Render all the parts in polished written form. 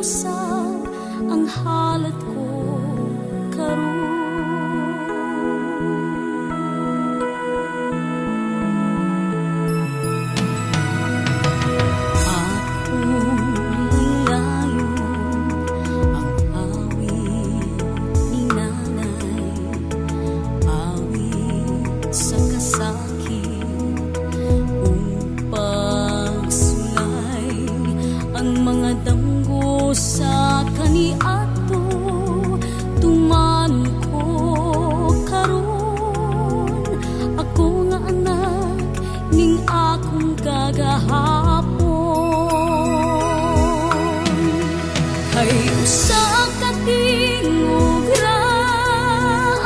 usab ang halat ko karon. Sa kaniadto tuman ko karon, ako nga anak ning akong kagahapon. Kay usa ka tingog ra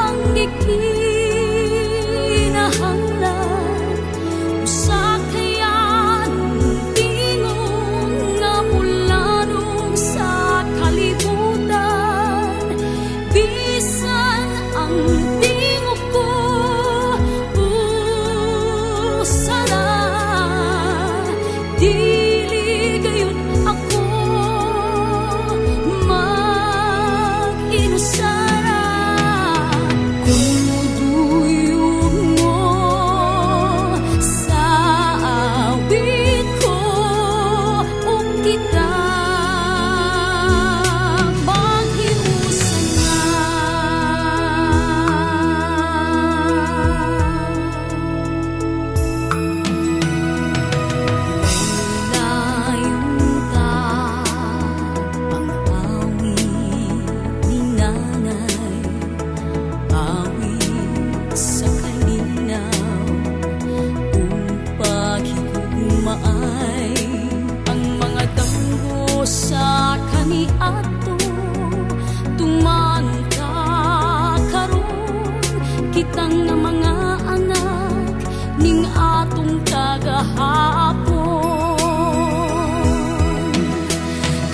ang gikinahanglan, usa kayan tingog nga mula sa kalibutan. Bisan ang tingog ko usara, dili gayon ako mag-inusara. Kung muduyog mo sa awit ko o kita sa kaniadto tuman ka karon, kitang nga mga anak ning atong kagahapon.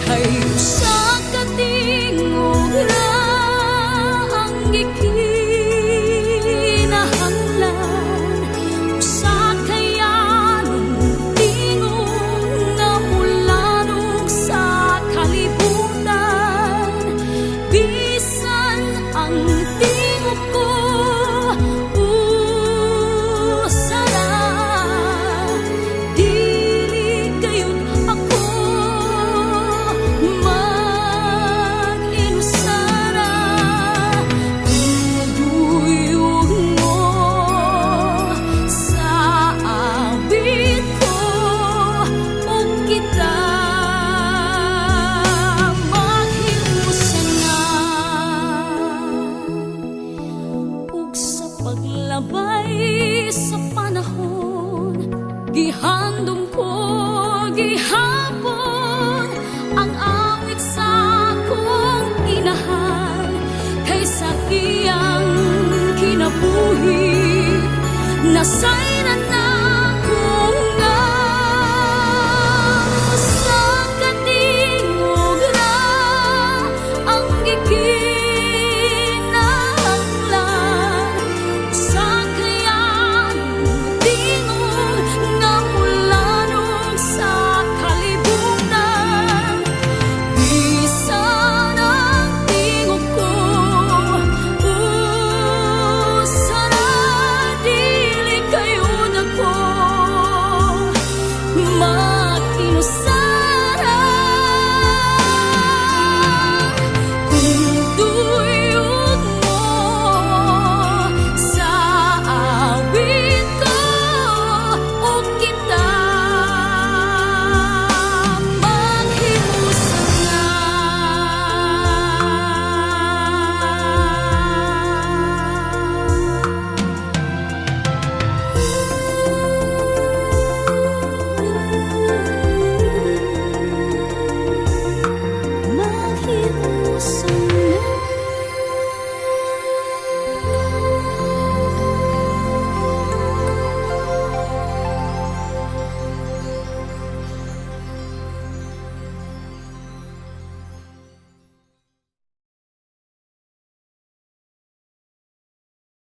Kay usa ka tingog ra ang gikinahanglan, usa kayanong tingog nga mula sa kalibutan. Bisan ang tingog ko usara, dili gayon ako mag-inusara. Kung duyog mo sa awit ko o kita paglabay sa panahon, gihandom ko gihapon ang awit sa akong inahan. Kay sa iyang kinabuhi nasay